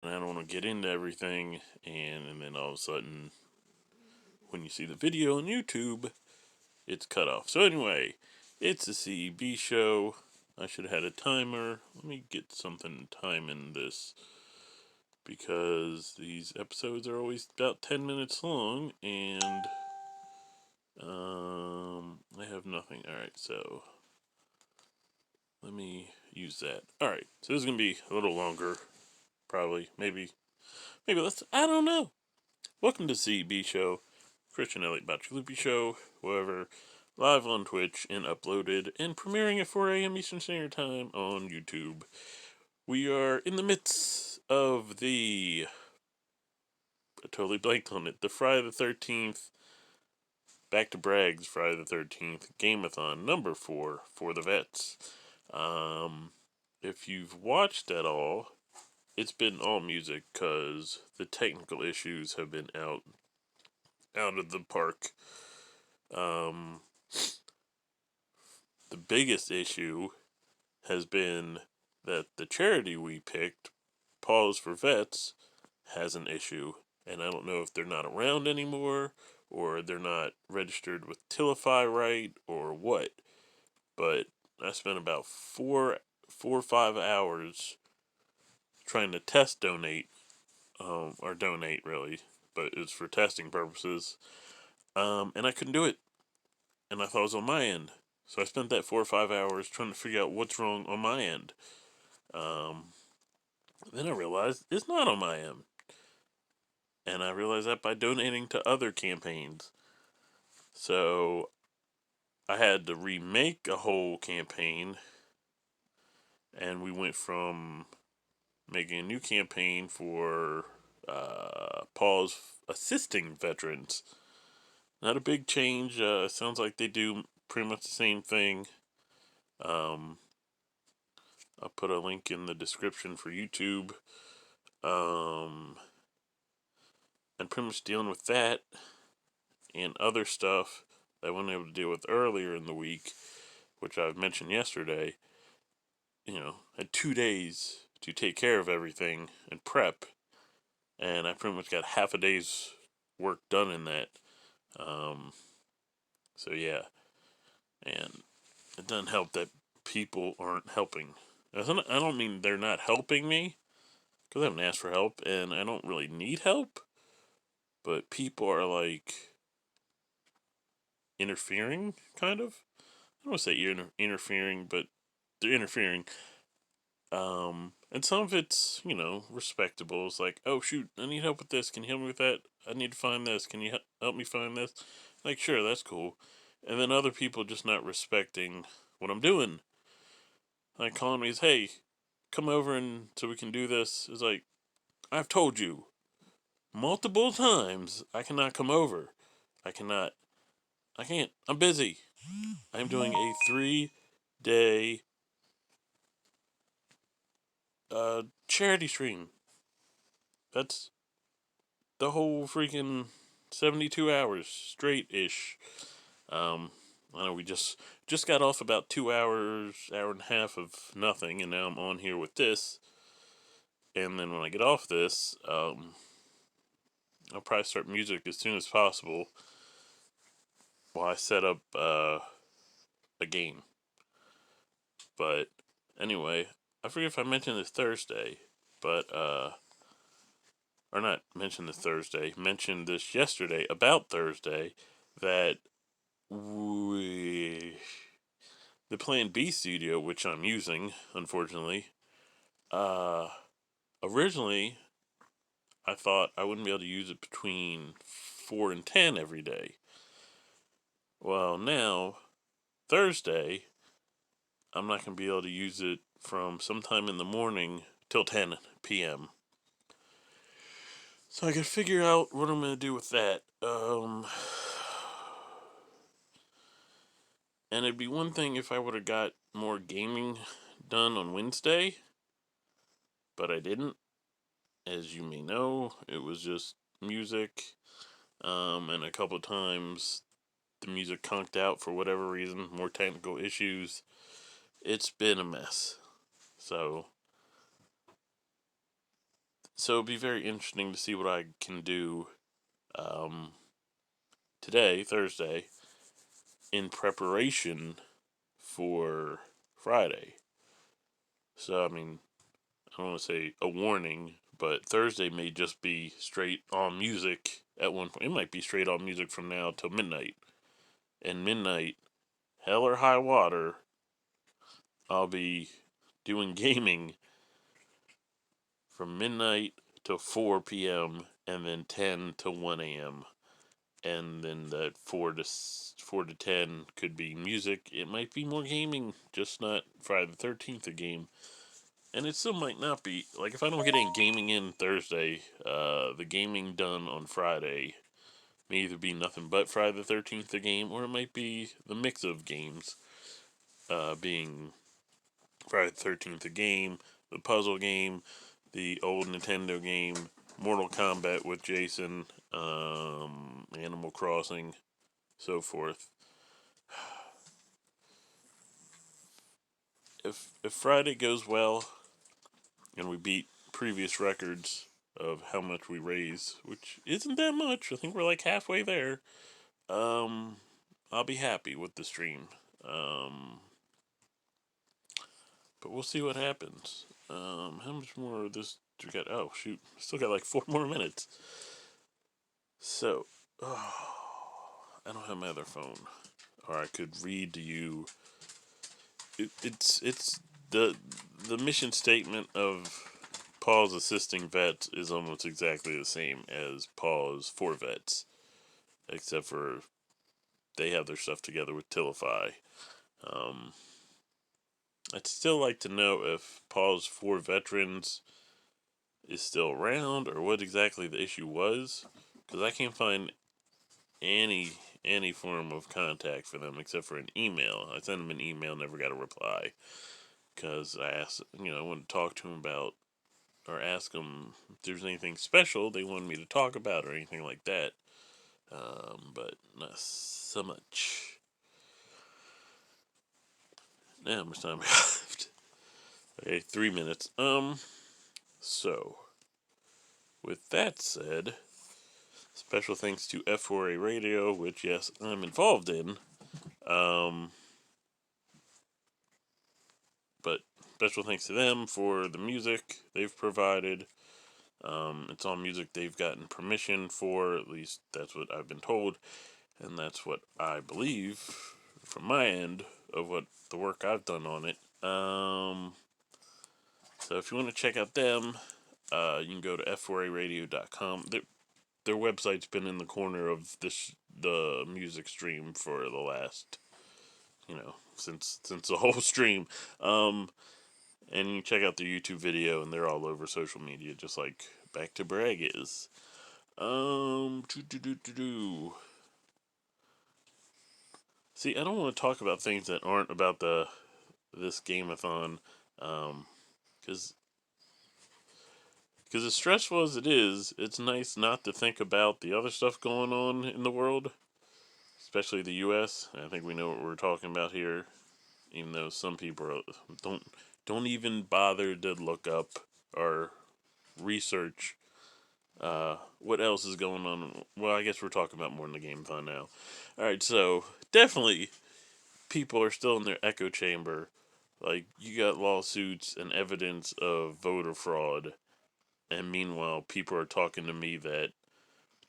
and I don't want to get into everything, and then all of a sudden, when you see the video on YouTube, it's cut off. So anyway, it's a CEB show. I should have had a timer. Let me get something timing this, because these episodes are always about 10 minutes long, and I have nothing. Alright, so let me use that. Alright, so this is going to be a little longer, probably. Maybe let's, I don't know. Welcome to CEB Show, Christian Elliott Bac2Bragg's Show, wherever, live on Twitch and uploaded and premiering at 4 a.m. Eastern Standard Time on YouTube. We are in the midst of I totally blanked on it, the Friday the 13th, Bac2Bragg's Friday the 13th Game-athon number 4 for the vets. If you've watched at all, it's been all music because the technical issues have been out of the park. The biggest issue has been that the charity we picked, Paws for Vets, has an issue. And I don't know if they're not around anymore, or they're not registered with Tilify right, or what. But I spent about four or 5 hours trying to donate, really, but it's for testing purposes. And I couldn't do it. And I thought it was on my end. So I spent that 4 or 5 hours trying to figure out what's wrong on my end. Then I realized it's not on my end. And I realized that by donating to other campaigns. So I had to remake a whole campaign. And we went from making a new campaign for Paws assisting veterans. Not a big change. Sounds like they do pretty much the same thing. I'll put a link in the description for YouTube. And pretty much dealing with that and other stuff that I wasn't able to deal with earlier in the week, which I've mentioned yesterday. Had 2 days to take care of everything and prep, and I pretty much got half a day's work done in that. So yeah, and it doesn't help that people aren't helping. I don't mean they're not helping me, because I haven't asked for help, and I don't really need help, but people are like interfering, kind of. I don't want to say interfering, but they're interfering. And some of it's, respectable. It's like, oh, shoot, I need help with this. Can you help me with that? I need to find this. Can you help me find this? Like, sure, that's cool. And then other people just not respecting what I'm doing. Like calling me, hey, come over and so we can do this. It's like, I've told you multiple times I cannot come over. I cannot. I can't. I'm busy. I'm doing a 3-day charity stream. That's the whole freaking 72 hours straight ish. Um, I know we just got off about 2 hours, hour and a half of nothing, and now I'm on here with this. And then when I get off this, I'll probably start music as soon as possible while I set up a game. But anyway, I forget if I mentioned this Thursday, but or not mentioned this Thursday, mentioned this yesterday about Thursday, that the Plan B studio, which I'm using, unfortunately, originally I thought I wouldn't be able to use it between 4 and 10 every day. Well, now, Thursday, I'm not going to be able to use it from sometime in the morning till 10 p.m. So I got to figure out what I'm going to do with that. And it'd be one thing if I would have got more gaming done on Wednesday, but I didn't. As you may know, it was just music, and a couple of times the music conked out for whatever reason, more technical issues. It's been a mess. So So it'll be very interesting to see what I can do um, today, Thursday, in preparation for Friday. So, I mean, I don't want to say a warning, but Thursday may just be straight on music at one point. It might be straight on music from now till midnight. And midnight, hell or high water, I'll be doing gaming from midnight to 4 p.m. and then 10 to 1 a.m. And then that 4 to 10 could be music. It might be more gaming, just not Friday the 13th a game. And it still might not be. Like, if I don't get any gaming in Thursday, the gaming done on Friday may either be nothing but Friday the 13th a game, or it might be the mix of games, being Friday the 13th a game, the puzzle game, the old Nintendo game, Mortal Kombat with Jason, Animal Crossing, so forth. If Friday goes well and we beat previous records of how much we raise, which isn't that much, I think we're like halfway there. Um, I'll be happy with the stream. Um, but we'll see what happens. How much more of this do we got? Oh shoot, still got like 4 more minutes. So, I don't have my other phone, or I could read to you. It's the mission statement of Paws assisting vets is almost exactly the same as Paws for vets, except for they have their stuff together with Tilify. Um, I'd still like to know if Paws for veterans is still around or what exactly the issue was, because I can't find any any form of contact for them except for an email. I sent them an email, never got a reply, because I asked, I wanted to talk to them about or ask them if there's anything special they wanted me to talk about or anything like that. But not so much. Now, how much time we left? Okay, 3 minutes. So with that said, special thanks to F4A Radio, which yes, I'm involved in. Um, but special thanks to them for the music they've provided. It's all music they've gotten permission for, at least that's what I've been told, and that's what I believe from my end of what the work I've done on it. So if you want to check out them, you can go to f4aradio.com. Their website's been in the corner of the music stream for the last, since the whole stream. And you can check out their YouTube video, and they're all over social media, just like Bac2Brag is. See, I don't want to talk about things that aren't about this game-a-thon, because as stressful as it is, it's nice not to think about the other stuff going on in the world, especially the U.S. I think we know what we're talking about here, even though some people don't even bother to look up or research what else is going on. Well, I guess we're talking about more in the game-a-thon now. All right, so definitely people are still in their echo chamber. Like, you got lawsuits and evidence of voter fraud, and meanwhile, people are talking to me that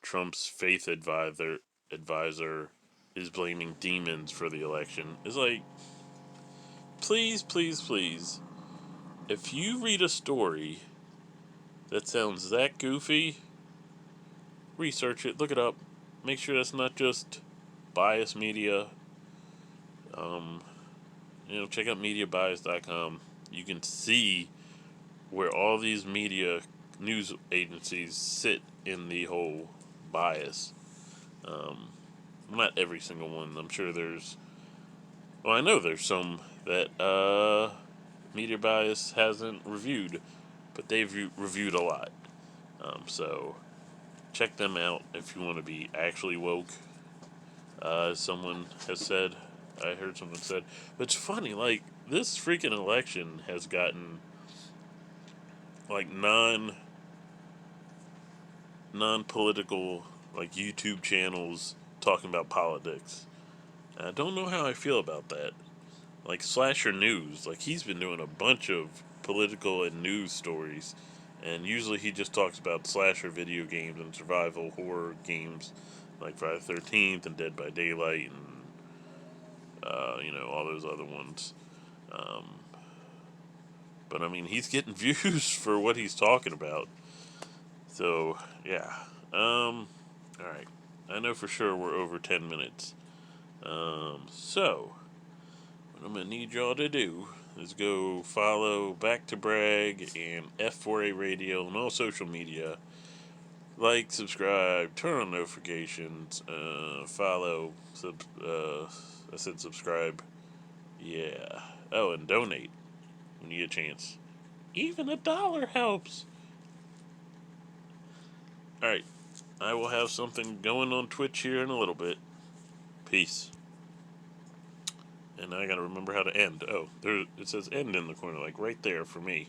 Trump's faith advisor is blaming demons for the election. It's like, please, please, please, if you read a story that sounds that goofy, research it, look it up, make sure that's not just biased media. Um, check out mediabias.com. You can see where all these media news agencies sit in the whole bias. Um, Not every single one. I'm sure there's. Well, I know there's some that Media Bias hasn't reviewed, but they've reviewed a lot. So check them out if you want to be actually woke. As someone has said, I heard someone said. But it's funny, like, this freaking election has gotten, like, non-political like YouTube channels talking about politics. And I don't know how I feel about that. Like Slasher News, like he's been doing a bunch of political and news stories, and usually he just talks about slasher video games and survival horror games, like Friday the 13th and Dead by Daylight and all those other ones. Um, but I mean, he's getting views for what he's talking about. So yeah. All right. I know for sure we're over 10 minutes. So what I'm gonna need y'all to do is go follow Bac2Brag and F4A Radio on all social media. Like, subscribe, turn on notifications, I said subscribe. Yeah. Oh, and donate when you get a chance. Even $1 helps. Alright. I will have something going on Twitch here in a little bit. Peace. And I gotta remember how to end. Oh, there it says end in the corner, like right there for me.